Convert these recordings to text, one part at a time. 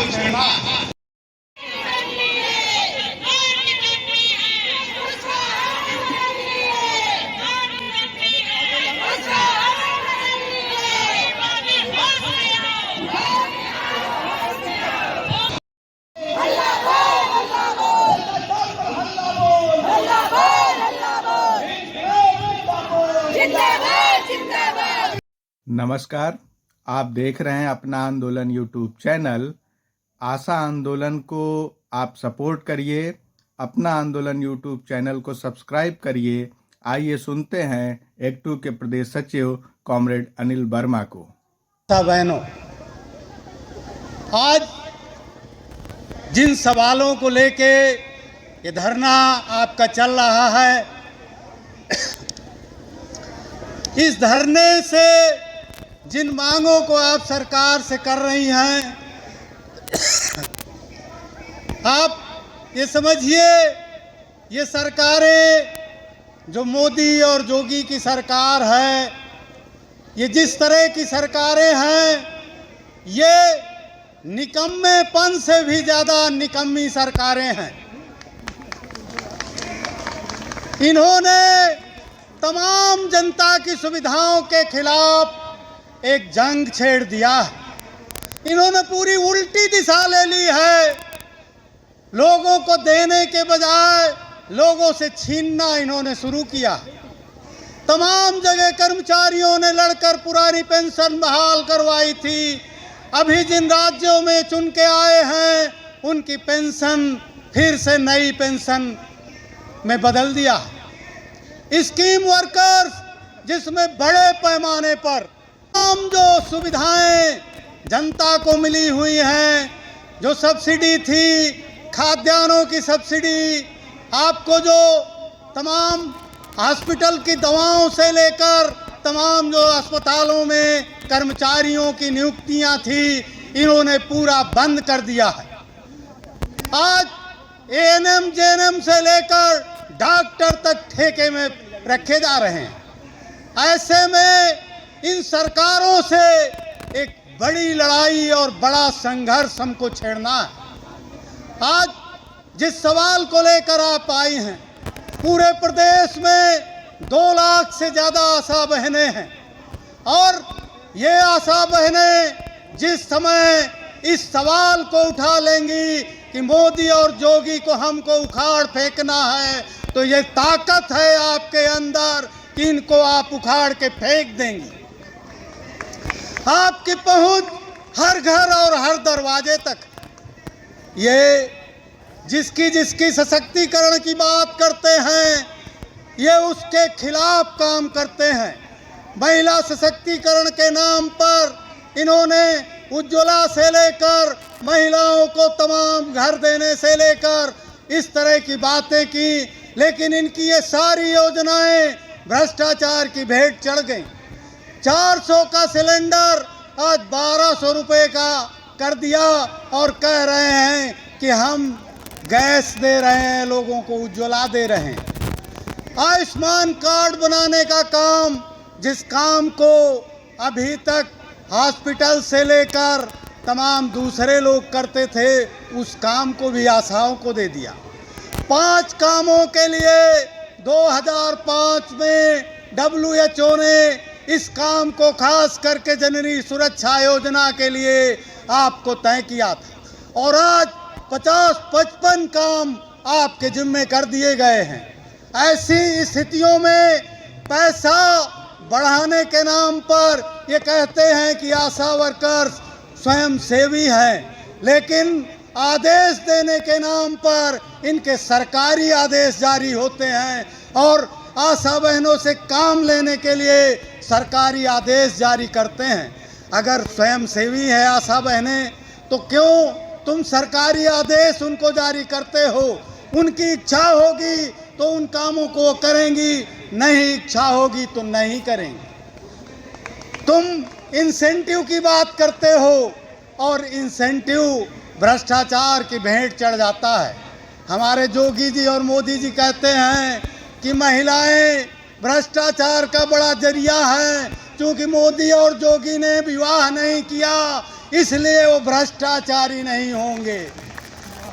को छेड़ना। नमस्कार, आप देख रहे हैं अपना आंदोलन यूट्यूब चैनल। आशा आंदोलन को आप सपोर्ट करिए, अपना आंदोलन यूट्यूब चैनल को सब्सक्राइब करिए। आइए सुनते हैं एक्टू के प्रदेश सचिव कॉमरेड अनिल वर्मा को। बहनों, आज जिन सवालों को लेके ये धरना आपका चल रहा है, इस धरने से जिन मांगों को आप सरकार से कर रही हैं, आप ये समझिए, ये सरकारें जो मोदी और जोगी की सरकार है, ये जिस तरह की सरकारें हैं, ये निकम्मेपन से भी ज़्यादा निकम्मी सरकारें हैं। इन्होंने तमाम जनता की सुविधाओं के खिलाफ एक जंग छेड़ दिया है। इन्होंने पूरी उल्टी दिशा ले ली है। लोगों को देने के बजाय लोगों से छीनना इन्होंने शुरू किया। तमाम जगह कर्मचारियों ने लड़कर पुरानी पेंशन बहाल करवाई थी। अभी जिन राज्यों में चुन के आए हैं, उनकी पेंशन फिर से नई पेंशन में बदल दिया। स्कीम वर्कर्स, जिसमें बड़े पैमाने पर तमाम जो सुविधाएं जनता को मिली हुई हैं, जो सब्सिडी थी, खाद्यान्नों की सब्सिडी, आपको जो तमाम हॉस्पिटल की दवाओं से लेकर तमाम जो अस्पतालों में कर्मचारियों की नियुक्तियां थी, इन्होंने पूरा बंद कर दिया है। आज एएनएम जेएनएम से लेकर डॉक्टर तक ठेके में रखे जा रहे हैं। ऐसे में इन सरकारों से एक बड़ी लड़ाई और बड़ा संघर्ष हमको छेड़ना है। आज जिस सवाल को लेकर आप आई हैं, पूरे प्रदेश में 2 लाख से ज़्यादा आशा बहनें हैं, और ये आशा बहनें जिस समय इस सवाल को उठा लेंगी कि मोदी और जोगी को हमको उखाड़ फेंकना है, तो ये ताकत है आपके अंदर कि इनको आप उखाड़ के फेंक देंगी। आपकी पहुंच हर घर और हर दरवाजे तक। ये जिसकी सशक्तिकरण की बात करते हैं, ये उसके खिलाफ काम करते हैं। महिला सशक्तिकरण के नाम पर इन्होंने उज्ज्वला से लेकर महिलाओं को तमाम घर देने से लेकर इस तरह की बातें की, लेकिन इनकी ये सारी योजनाएं भ्रष्टाचार की भेंट चढ़ गई। 400 का सिलेंडर आज 1200 रुपये का कर दिया और कह रहे हैं कि हम गैस दे रहे हैं, लोगों को उज्ज्वला दे रहे हैं। आयुष्मान कार्ड बनाने का काम, जिस काम को अभी तक हॉस्पिटल से लेकर तमाम दूसरे लोग करते थे, उस काम को भी आशाओं को दे दिया। 5 कामों के लिए 2005 में WHO ने इस काम को खास करके जननी सुरक्षा योजना के लिए आपको तय किया था, और आज 50-55 काम आपके जिम्मे कर दिए गए हैं। ऐसी स्थितियों में पैसा बढ़ाने के नाम पर ये कहते हैं कि आशा वर्कर्स स्वयं सेवी हैं, लेकिन आदेश देने के नाम पर इनके सरकारी आदेश जारी होते हैं, और आशा बहनों से काम लेने के लिए सरकारी आदेश जारी करते हैं। अगर स्वयं सेवी है आशा बहनें, तो क्यों तुम सरकारी आदेश उनको जारी करते हो? उनकी इच्छा होगी तो उन कामों को करेंगी, नहीं इच्छा होगी तो नहीं करेंगी। तुम इंसेंटिव की बात करते हो, और इंसेंटिव भ्रष्टाचार की भेंट चढ़ जाता है। हमारे जोगी जी और मोदी जी कहते हैं कि महिलाएं भ्रष्टाचार का बड़ा जरिया है, क्योंकि मोदी और जोगी ने विवाह नहीं किया, इसलिए वो भ्रष्टाचारी नहीं होंगे।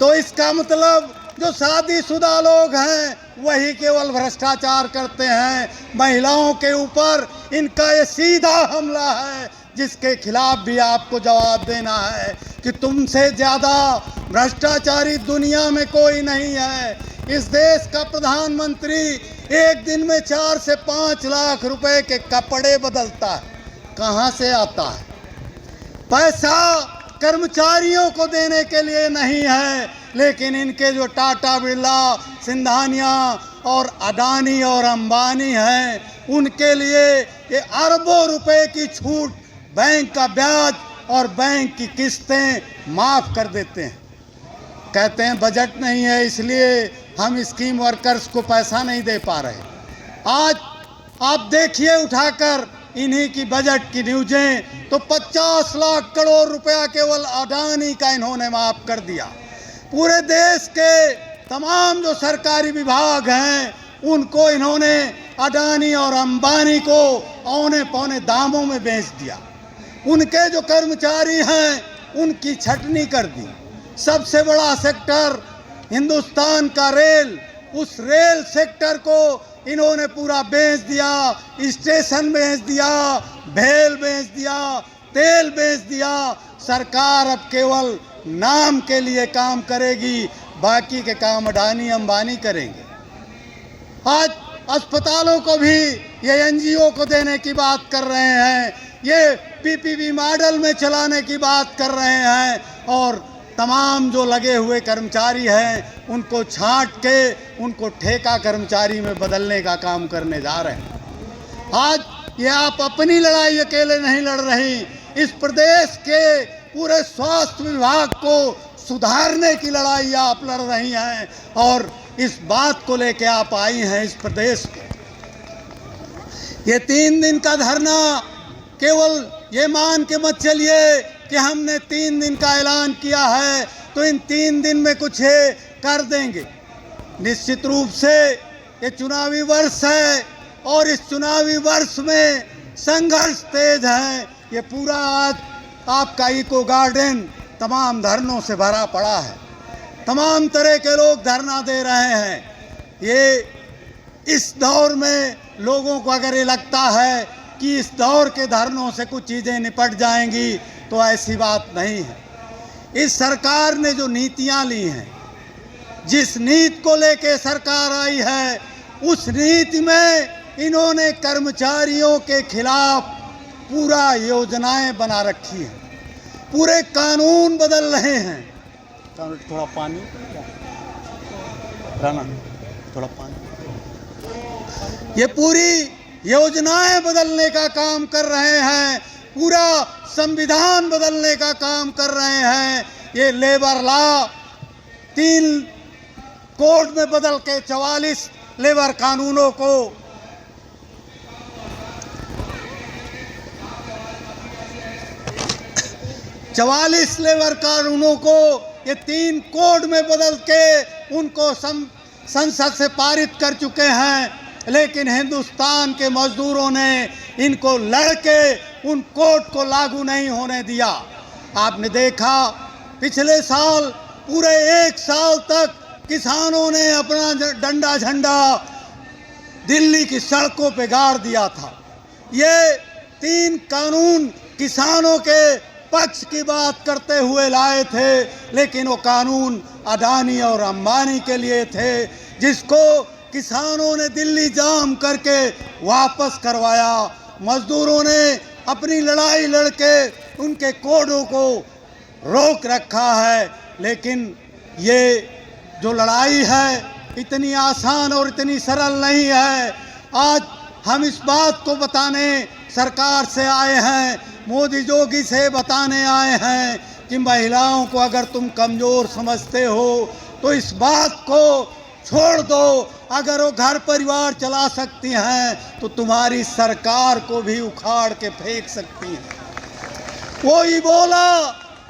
तो इसका मतलब जो शादीशुदा लोग हैं वही केवल भ्रष्टाचार करते हैं। महिलाओं के ऊपर इनका ये सीधा हमला है, जिसके खिलाफ भी आपको जवाब देना है कि तुमसे ज़्यादा भ्रष्टाचारी दुनिया में कोई नहीं है। इस देश का प्रधानमंत्री एक दिन में 4 से 5 लाख रुपए के कपड़े बदलता है। कहाँ से आता है? पैसा कर्मचारियों को देने के लिए नहीं है, लेकिन इनके जो टाटा बिरला, सिंघानिया और अडानी और अंबानी हैं, उनके लिए ये अरबों रुपए की छूट, बैंक का ब्याज और बैंक की किस्तें माफ़ कर देते हैं। कहते हैं बजट नहीं है इसलिए हम स्कीम वर्कर्स को पैसा नहीं दे पा रहे। आज आप देखिए उठाकर इन्हीं की बजट की न्यूज़ें, तो 50 लाख करोड़ रुपया केवल अडानी का इन्होंने माफ़ कर दिया। पूरे देश के तमाम जो सरकारी विभाग हैं उनको इन्होंने अडानी और अंबानी को औने पौने दामों में बेच दिया। उनके जो कर्मचारी हैं उनकी छटनी कर दी। सबसे बड़ा सेक्टर हिंदुस्तान का रेल, उस रेल सेक्टर को इन्होंने पूरा बेच दिया। स्टेशन बेच दिया, भेल बेच दिया, तेल बेच दिया। सरकार अब केवल नाम के लिए काम करेगी, बाकी के काम अडानी अंबानी करेंगे। आज अस्पतालों को भी ये एनजीओ को देने की बात कर रहे हैं, ये पीपीपी मॉडल में चलाने की बात कर रहे हैं, और तमाम जो लगे हुए कर्मचारी हैं उनको छांट के उनको ठेका कर्मचारी में बदलने का काम करने जा रहे हैं। आज ये आप अपनी लड़ाई अकेले नहीं लड़ रही, इस प्रदेश के पूरे स्वास्थ्य विभाग को सुधारने की लड़ाई आप लड़ रही हैं, और इस बात को लेके आप आई हैं इस प्रदेश में। ये 3 दिन का धरना केवल ये मान के मत चलिए कि हमने 3 दिन का ऐलान किया है तो इन 3 दिन में कुछ है कर देंगे। निश्चित रूप से ये चुनावी वर्ष है और इस चुनावी वर्ष में संघर्ष तेज है। ये पूरा आज आपका इको गार्डन तमाम धरनों से भरा पड़ा है, तमाम तरह के लोग धरना दे रहे हैं। ये इस दौर में लोगों को अगर ये लगता है कि इस दौर के धरनों से कुछ चीज़ें निपट जाएंगी, तो ऐसी बात नहीं है। इस सरकार ने जो नीतियां ली हैं, जिस नीति को लेके सरकार आई है, उस नीति में इन्होंने कर्मचारियों के खिलाफ पूरा योजनाएं बना रखी हैं, पूरे कानून बदल रहे हैं। थोड़ा पानी राना, थोड़ा पानी। ये पूरी योजनाएं बदलने का काम कर रहे हैं, पूरा संविधान बदलने का काम कर रहे हैं। ये लेबर लॉ 3 कोड में बदल के 44 लेबर कानूनों को 44 लेबर कानूनों को ये 3 कोड में बदल के उनको संसद से पारित कर चुके हैं, लेकिन हिंदुस्तान के मजदूरों ने इनको लड़के उन कोड को लागू नहीं होने दिया। आपने देखा पिछले साल पूरे 1 साल तक किसानों ने अपना डंडा झंडा दिल्ली की सड़कों पे गाड़ दिया था। ये 3 कानून किसानों के पक्ष की बात करते हुए लाए थे, लेकिन वो कानून अडानी और अंबानी के लिए थे, जिसको किसानों ने दिल्ली जाम करके वापस करवाया। मजदूरों ने अपनी लड़ाई लड़के उनके कोडों को रोक रखा है, लेकिन ये जो लड़ाई है इतनी आसान और इतनी सरल नहीं है। आज हम इस बात को बताने सरकार से आए हैं, मोदी जोगी से बताने आए हैं कि महिलाओं को अगर तुम कमज़ोर समझते हो तो इस बात को छोड़ दो। अगर वो घर परिवार चला सकती हैं तो तुम्हारी सरकार को भी उखाड़ के फेंक सकती हैं। वो इबोला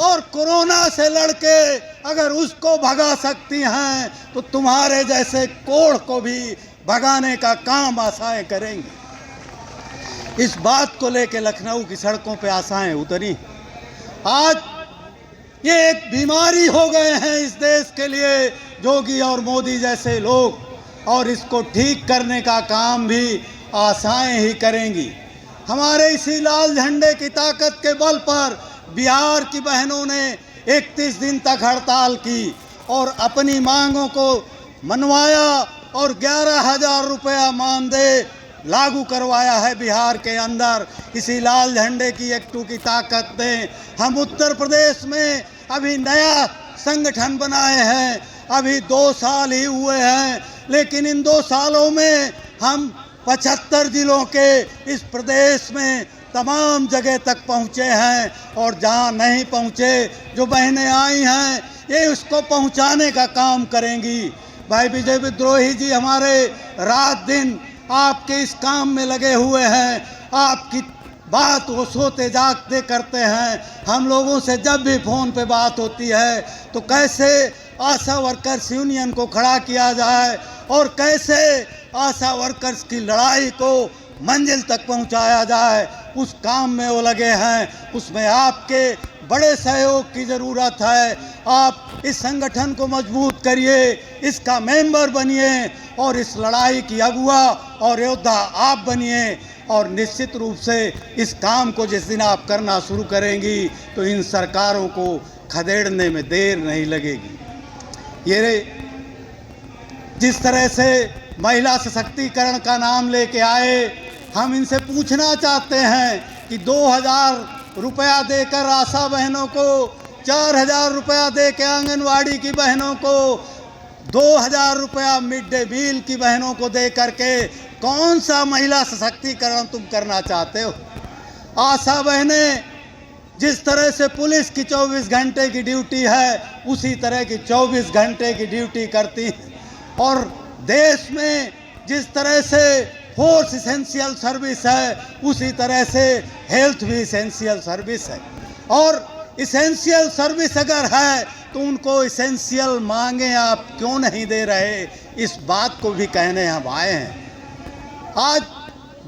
और कोरोना से लड़के अगर उसको भगा सकती हैं तो तुम्हारे जैसे कोढ़ को भी भगाने का काम आशाएं करेंगी। इस बात को लेके लखनऊ की सड़कों पे आशाएं उतरी आज ये एक बीमारी हो गए हैं इस देश के लिए योगी और मोदी जैसे लोग, और इसको ठीक करने का काम भी आशाएं ही करेंगी। हमारे इसी लाल झंडे की ताकत के बल पर बिहार की बहनों ने 31 दिन तक हड़ताल की और अपनी मांगों को मनवाया और 11,000 रुपया मानदेय लागू करवाया है बिहार के अंदर। इसी लाल झंडे की एकटू की ताकत ने हम उत्तर प्रदेश में अभी नया संगठन बनाए हैं। अभी 2 साल ही हुए हैं, लेकिन इन 2 सालों में हम 75 जिलों के इस प्रदेश में तमाम जगह तक पहुँचे हैं, और जहाँ नहीं पहुँचे जो बहनें आई हैं ये उसको पहुँचाने का काम करेंगी। भाई विजय विद्रोही जी हमारे रात दिन आपके इस काम में लगे हुए हैं, आपकी बात वो सोते जागते करते हैं। हम लोगों से जब भी फ़ोन पे बात होती है तो कैसे आशा वर्कर्स यूनियन को खड़ा किया जाए और कैसे आशा वर्कर्स की लड़ाई को मंजिल तक पहुंचाया जाए, उस काम में वो लगे हैं। उसमें आपके बड़े सहयोग की ज़रूरत है। आप इस संगठन को मजबूत करिए, इसका मेंबर बनिए और इस लड़ाई की अगुआ और योद्धा आप बनिए। और निश्चित रूप से इस काम को जिस दिन आप करना शुरू करेंगी तो इन सरकारों को खदेड़ने में देर नहीं लगेगी। ये जिस तरह से महिला सशक्तिकरण का नाम लेके आए, हम इनसे पूछना चाहते हैं कि 2,000 रुपया देकर आशा बहनों को, 4,000 रुपया दे के आंगनवाड़ी की बहनों को, 2,000 रुपया मिड डे मील की बहनों को दे करके कौन सा महिला सशक्तिकरण तुम करना चाहते हो? आशा बहनें जिस तरह से पुलिस की 24 घंटे की ड्यूटी है उसी तरह की 24 घंटे की ड्यूटी करती हैं, और देश में जिस तरह से फोर्स इसेंशियल सर्विस है उसी तरह से हेल्थ भी इसेंशियल सर्विस है। और इसेंशियल सर्विस अगर है तो उनको इसेंशियल मांगे आप क्यों नहीं दे रहे, इस बात को भी कहने हम आए हैं। आज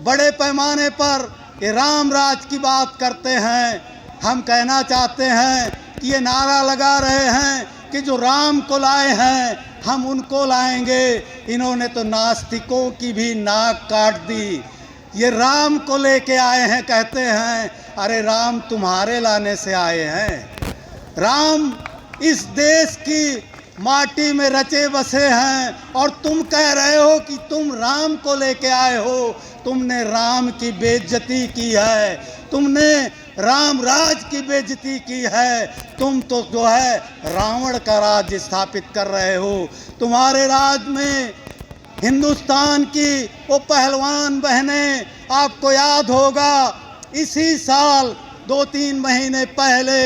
बड़े पैमाने पर ये राम राज की बात करते हैं। हम कहना चाहते हैं कि ये नारा लगा रहे हैं कि जो राम को लाए हैं हम उनको लाएंगे। इन्होंने तो नास्तिकों की भी नाक काट दी। ये राम को लेके आए हैं, कहते हैं अरे राम तुम्हारे लाने से आए हैं। राम इस देश की माटी में रचे बसे हैं और तुम कह रहे हो कि तुम राम को लेके आए हो। तुमने राम की बेइज्जती की है, तुमने राम राज की बेइज्जती की है। तुम तो जो है रावण का राज स्थापित कर रहे हो। तुम्हारे राज में हिंदुस्तान की वो पहलवान बहनें, आपको याद होगा इसी साल 2-3 महीने पहले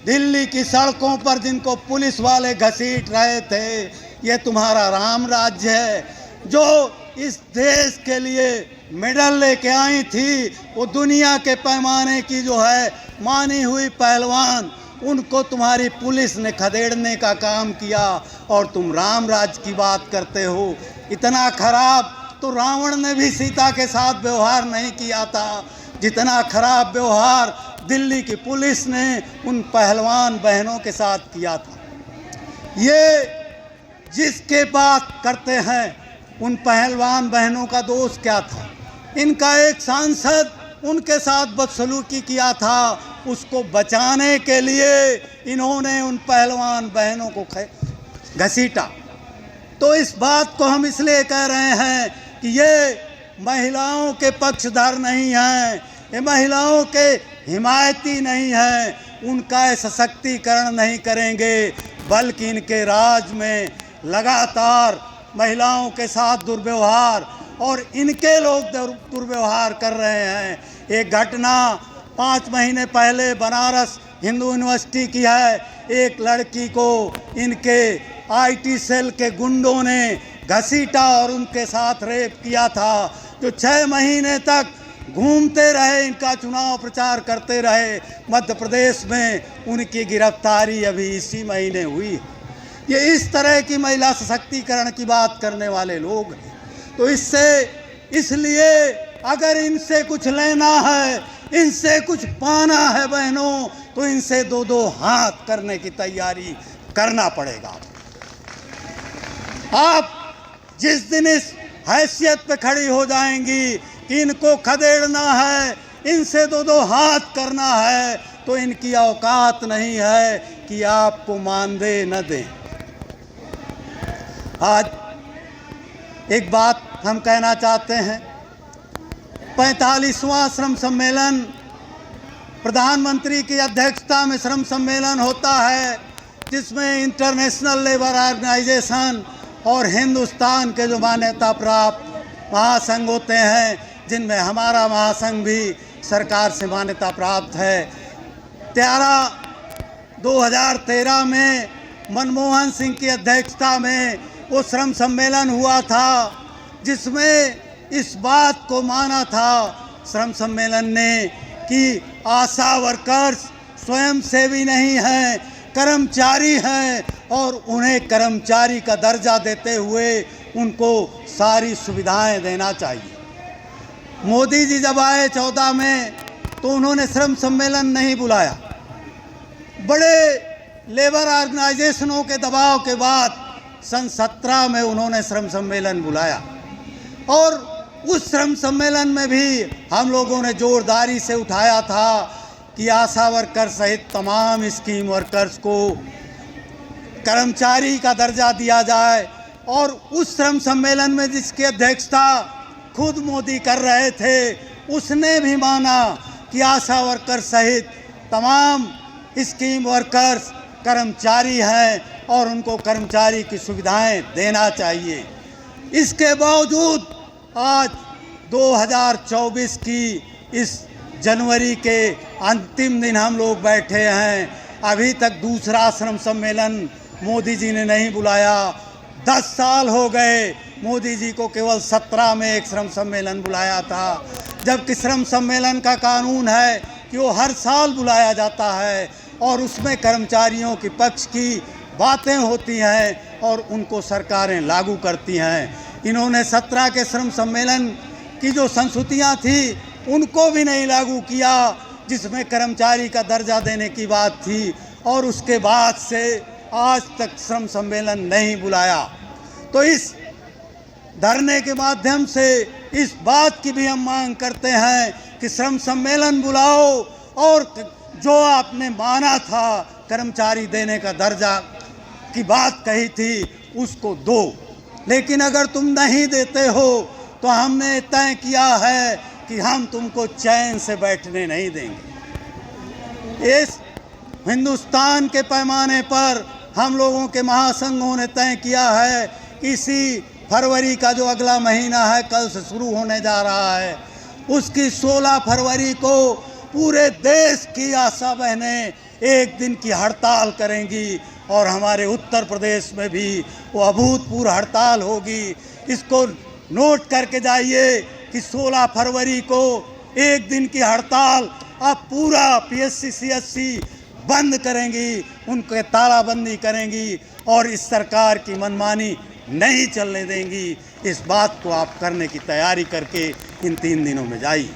दिल्ली की सड़कों पर जिनको पुलिस वाले घसीट रहे थे, ये तुम्हारा राम राज्य है। जो इस देश के लिए मेडल लेके आई थी वो दुनिया के पैमाने की जो है मानी हुई पहलवान, उनको तुम्हारी पुलिस ने खदेड़ने का काम किया और तुम राम राज की बात करते हो। इतना खराब तो रावण ने भी सीता के साथ व्यवहार नहीं किया था जितना खराब व्यवहार दिल्ली की पुलिस ने उन पहलवान बहनों के साथ किया था। ये जिसके बात करते हैं उन पहलवान बहनों का दोष क्या था? इनका एक सांसद उनके साथ बदसलूकी किया था, उसको बचाने के लिए इन्होंने उन पहलवान बहनों को घसीटा। तो इस बात को हम इसलिए कह रहे हैं कि ये महिलाओं के पक्षधर नहीं हैं, ये महिलाओं के हिमायती नहीं हैं, उनका सशक्तिकरण नहीं करेंगे, बल्कि इनके राज में लगातार महिलाओं के साथ दुर्व्यवहार और इनके लोग दुर्व्यवहार कर रहे हैं। एक घटना 5 महीने पहले बनारस हिंदू यूनिवर्सिटी की है। एक लड़की को इनके आईटी सेल के गुंडों ने घसीटा और उनके साथ रेप किया था, जो 6 महीने तक घूमते रहे, इनका चुनाव प्रचार करते रहे। मध्य प्रदेश में उनकी गिरफ्तारी अभी इसी महीने हुई। ये इस तरह की महिला सशक्तिकरण की बात करने वाले लोग हैं। तो इसलिए अगर इनसे कुछ लेना है, इनसे कुछ पाना है बहनों, तो तो इनसे दो दो हाथ करने की तैयारी करना पड़ेगा। आप जिस दिन इस हैसियत पे खड़ी हो जाएंगी कि इनको खदेड़ना है, इनसे दो दो हाथ करना है, तो इनकी औकात नहीं है कि आपको मानदेय न दें। आज एक बात हम कहना चाहते हैं, 45वां श्रम सम्मेलन, प्रधानमंत्री की अध्यक्षता में श्रम सम्मेलन होता है, जिसमें इंटरनेशनल लेबर ऑर्गेनाइजेशन और हिंदुस्तान के जो मान्यता प्राप्त महासंघ होते हैं, जिनमें हमारा महासंघ भी सरकार से मान्यता प्राप्त है। 2013 में मनमोहन सिंह की अध्यक्षता में वो श्रम सम्मेलन हुआ था, जिसमें इस बात को माना था श्रम सम्मेलन ने कि आशा वर्कर्स स्वयंसेवी नहीं हैं, कर्मचारी हैं, और उन्हें कर्मचारी का दर्जा देते हुए उनको सारी सुविधाएं देना चाहिए। मोदी जी जब आए 14 में, तो उन्होंने श्रम सम्मेलन नहीं बुलाया। बड़े लेबर ऑर्गेनाइजेशनों के दबाव के बाद सन 17 में उन्होंने श्रम सम्मेलन बुलाया, और उस श्रम सम्मेलन में भी हम लोगों ने जोरदारी से उठाया था कि आशा वर्कर सहित तमाम स्कीम वर्कर्स को कर्मचारी का दर्जा दिया जाए। और उस श्रम सम्मेलन में जिसकी अध्यक्षता खुद मोदी कर रहे थे, उसने भी माना कि आशा वर्कर सहित तमाम स्कीम वर्कर्स कर्मचारी हैं और उनको कर्मचारी की सुविधाएं देना चाहिए। इसके बावजूद आज 2024 की इस जनवरी के अंतिम दिन हम लोग बैठे हैं, अभी तक दूसरा श्रम सम्मेलन मोदी जी ने नहीं बुलाया। 10 साल हो गए, मोदी जी को केवल 17 में एक श्रम सम्मेलन बुलाया था, जबकि श्रम सम्मेलन का कानून है कि वो हर साल बुलाया जाता है और उसमें कर्मचारियों के पक्ष की बातें होती हैं और उनको सरकारें लागू करती हैं। इन्होंने 17 के श्रम सम्मेलन की जो संस्तुतियाँ थी उनको भी नहीं लागू किया, जिसमें कर्मचारी का दर्जा देने की बात थी, और उसके बाद से आज तक श्रम सम्मेलन नहीं बुलाया। तो इस धरने के माध्यम से इस बात की भी हम मांग करते हैं कि श्रम सम्मेलन बुलाओ और जो आपने माना था कर्मचारी देने का दर्जा की बात कही थी उसको दो। लेकिन अगर तुम नहीं देते हो तो हमने तय किया है कि हम तुमको चैन से बैठने नहीं देंगे। इस हिंदुस्तान के पैमाने पर हम लोगों के महासंघों ने तय किया है कि इसी फरवरी का जो अगला महीना है, कल से शुरू होने जा रहा है, उसकी 16 फरवरी को पूरे देश की आशा बहनें एक दिन की हड़ताल करेंगी और हमारे उत्तर प्रदेश में भी वो अभूतपूर्व हड़ताल होगी। इसको नोट करके जाइए कि 16 फरवरी को एक दिन की हड़ताल आप पूरा PSC CSC बंद करेंगी, उनके तालाबंदी करेंगी और इस सरकार की मनमानी नहीं चलने देंगी। इस बात को आप करने की तैयारी करके इन 3 दिनों में जाइए।